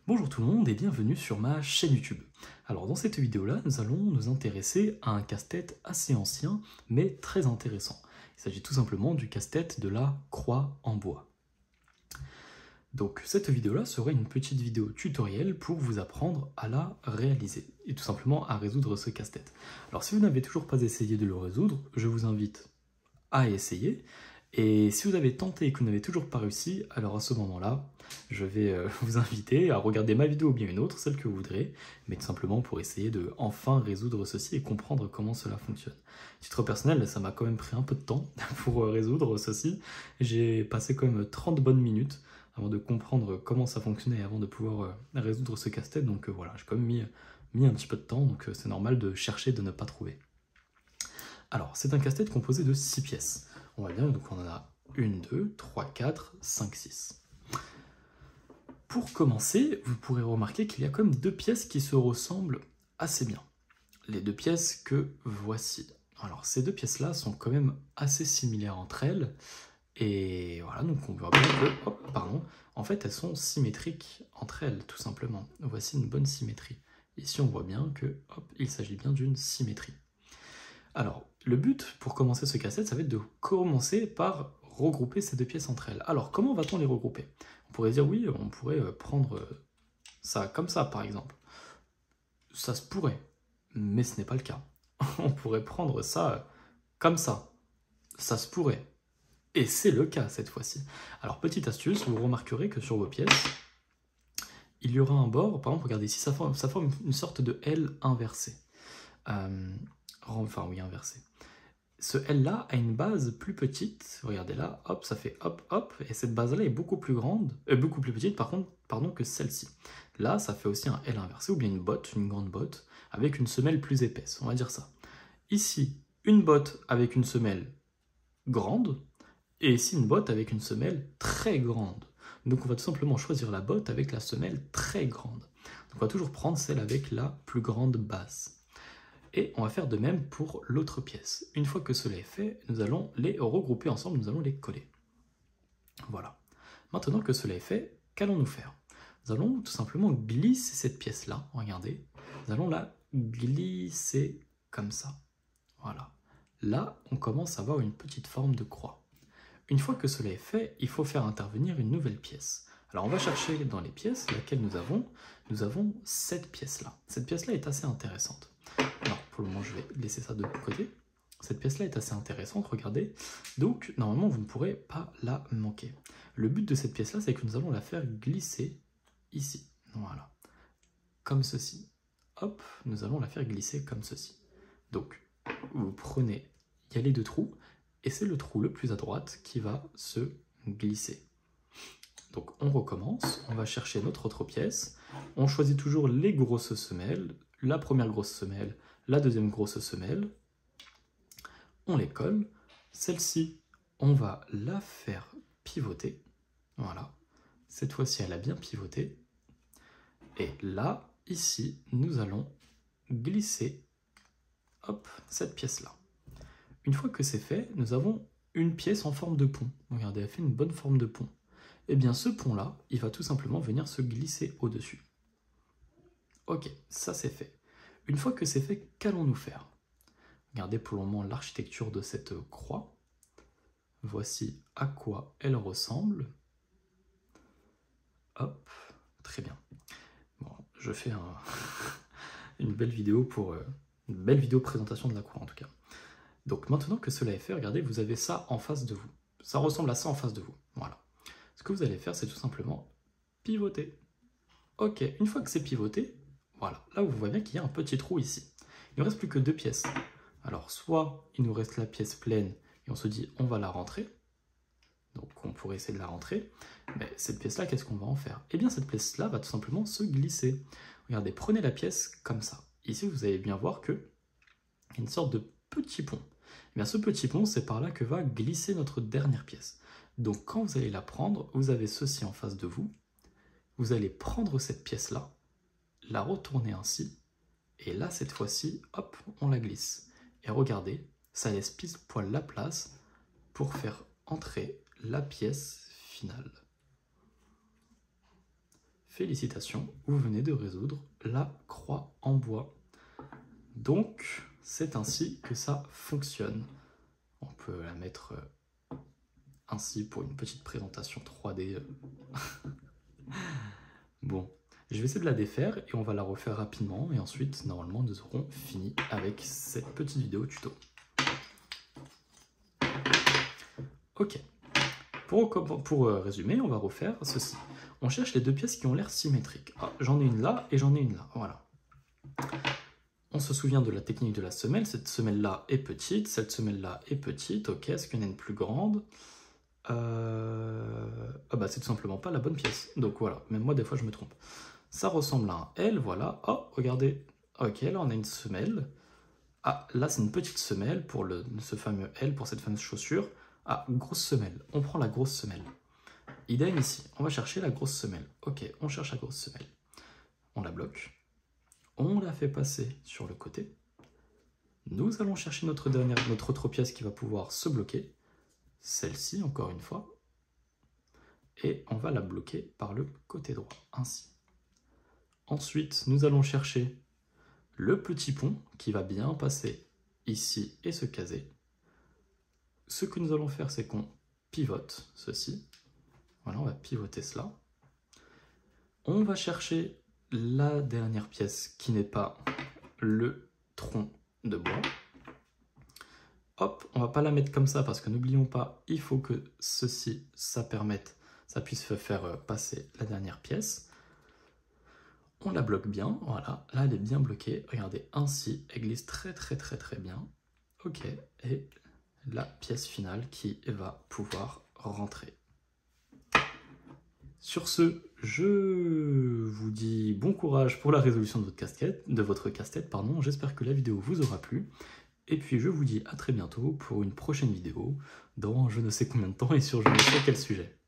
Bonjour tout le monde et bienvenue sur ma chaîne YouTube. Alors dans cette vidéo-là, nous allons nous intéresser à un casse-tête assez ancien, mais très intéressant. Il s'agit tout simplement du casse-tête de la croix en bois. Donc cette vidéo-là sera une petite vidéo tutoriel pour vous apprendre à la réaliser, et tout simplement à résoudre ce casse-tête. Alors si vous n'avez toujours pas essayé de le résoudre, je vous invite à essayer. Et si vous avez tenté et que vous n'avez toujours pas réussi, alors à ce moment-là, je vais vous inviter à regarder ma vidéo ou bien une autre, celle que vous voudrez, mais tout simplement pour essayer de enfin résoudre ceci et comprendre comment cela fonctionne. À titre personnel, ça m'a quand même pris un peu de temps pour résoudre ceci. J'ai passé quand même 30 bonnes minutes avant de comprendre comment ça fonctionnait et avant de pouvoir résoudre ce casse-tête. Donc voilà, j'ai quand même mis un petit peu de temps, donc c'est normal de chercher, de ne pas trouver. Alors, c'est un casse-tête composé de 6 pièces. On va bien, donc on en a 1, 2, 3, 4, 5, 6. Pour commencer, vous pourrez remarquer qu'il y a quand même deux pièces qui se ressemblent assez bien. Les deux pièces que voici. Alors, ces deux pièces-là sont quand même assez similaires entre elles. Et voilà, donc on voit bien que, en fait, elles sont symétriques entre elles, tout simplement. Voici une bonne symétrie. Ici, on voit bien que, il s'agit bien d'une symétrie. Alors, le but pour commencer ce casse-tête, ça va être de commencer par regrouper ces deux pièces entre elles. Alors, comment va-t-on les regrouper? On pourrait dire, oui, on pourrait prendre ça comme ça, par exemple. Ça se pourrait, mais ce n'est pas le cas. On pourrait prendre ça comme ça. Ça se pourrait. Et c'est le cas cette fois-ci. Alors, petite astuce, vous remarquerez que sur vos pièces, il y aura un bord, par exemple, regardez ici, ça forme une sorte de L inversé. Enfin, oui, inversé. Ce L-là a une base plus petite, regardez là, hop, ça fait hop, hop, et cette base-là est beaucoup plus grande, beaucoup plus petite par contre, que celle-ci. Là, ça fait aussi un L inversé, ou bien une botte, une grande botte, avec une semelle plus épaisse, on va dire ça. Ici, une botte avec une semelle grande, et ici une botte avec une semelle très grande. Donc on va tout simplement choisir la botte avec la semelle très grande. Donc on va toujours prendre celle avec la plus grande base. Et on va faire de même pour l'autre pièce. Une fois que cela est fait, nous allons les regrouper ensemble, nous allons les coller. Voilà. Maintenant que cela est fait, qu'allons-nous faire? Nous allons tout simplement glisser cette pièce-là, regardez. Nous allons la glisser comme ça. Voilà. Là, on commence à avoir une petite forme de croix. Une fois que cela est fait, il faut faire intervenir une nouvelle pièce. Alors on va chercher dans les pièces laquelle nous avons cette pièce-là. Cette pièce-là est assez intéressante. Alors pour le moment je vais laisser ça de côté. Cette pièce-là est assez intéressante, regardez. Donc normalement vous ne pourrez pas la manquer. Le but de cette pièce-là, c'est que nous allons la faire glisser ici. Voilà. Comme ceci. Hop, nous allons la faire glisser comme ceci. Donc vous prenez, il y a les deux trous, et c'est le trou le plus à droite qui va se glisser. Donc on recommence, on va chercher notre autre pièce, on choisit toujours les grosses semelles, la première grosse semelle, la deuxième grosse semelle, on les colle, celle-ci on va la faire pivoter, voilà, cette fois-ci elle a bien pivoté, et là, ici, nous allons glisser, hop, cette pièce-là. Une fois que c'est fait, nous avons une pièce en forme de pont. Regardez, elle fait une bonne forme de pont. Et bien ce pont-là, il va tout simplement venir se glisser au-dessus. Ok, ça c'est fait. Une fois que c'est fait, qu'allons-nous faire? Regardez pour le moment l'architecture de cette croix. Voici à quoi elle ressemble. Hop, très bien. Bon, je fais une belle vidéo une belle vidéo présentation de la croix en tout cas. Donc maintenant que cela est fait, regardez, vous avez ça en face de vous. Ça ressemble à ça en face de vous. Voilà. Ce que vous allez faire, c'est tout simplement pivoter. Ok, une fois que c'est pivoté, voilà. Là, vous voyez bien qu'il y a un petit trou ici. Il ne reste plus que deux pièces. Alors, soit il nous reste la pièce pleine et on se dit on va la rentrer. Donc, on pourrait essayer de la rentrer. Mais cette pièce-là, qu'est-ce qu'on va en faire? Eh bien, cette pièce-là va tout simplement se glisser. Regardez, prenez la pièce comme ça. Ici, vous allez bien voir qu'il y a une sorte de petit pont. Eh bien, ce petit pont, c'est par là que va glisser notre dernière pièce. Donc, quand vous allez la prendre, vous avez ceci en face de vous. Vous allez prendre cette pièce-là, la retourner ainsi, et là, cette fois-ci, hop, on la glisse. Et regardez, ça laisse pile poil la place pour faire entrer la pièce finale. félicitations, vous venez de résoudre la croix en bois. Donc, c'est ainsi que ça fonctionne. On peut la mettre ainsi pour une petite présentation 3D. Bon, je vais essayer de la défaire et on va la refaire rapidement. Et ensuite, normalement, nous aurons fini avec cette petite vidéo tuto. Ok. Pour résumer, on va refaire ceci. On cherche les deux pièces qui ont l'air symétriques. Ah, j'en ai une là et j'en ai une là. Voilà. On se souvient de la technique de la semelle. Cette semelle-là est petite, cette semelle-là est petite. Ok, est-ce qu'il y en a une plus grande? Ah bah c'est tout simplement pas la bonne pièce. Donc voilà, même moi des fois je me trompe. Ça ressemble à un L, voilà. Oh, regardez. Ok, là on a une semelle. Ah, là c'est une petite semelle pour ce fameux L, pour cette fameuse chaussure. Ah, grosse semelle. On prend la grosse semelle. Idem ici. On va chercher la grosse semelle. Ok, on cherche la grosse semelle. On la bloque. On la fait passer sur le côté. Nous allons chercher notre autre pièce qui va pouvoir se bloquer. Celle-ci, encore une fois. Et on va la bloquer par le côté droit, ainsi. Ensuite, nous allons chercher le petit pont qui va bien passer ici et se caser. Ce que nous allons faire, c'est qu'on pivote ceci. Voilà, on va pivoter cela. On va chercher la dernière pièce qui n'est pas le tronc de bois. Hop, on va pas la mettre comme ça parce que n'oublions pas, il faut que ceci, ça puisse faire passer la dernière pièce. On la bloque bien, voilà, là elle est bien bloquée. Regardez, ainsi, elle glisse très bien. Ok, et la pièce finale qui va pouvoir rentrer. Sur ce, je vous dis bon courage pour la résolution de votre casse-tête. J'espère que la vidéo vous aura plu. Et puis je vous dis à très bientôt pour une prochaine vidéo dans je ne sais combien de temps et sur je ne sais quel sujet.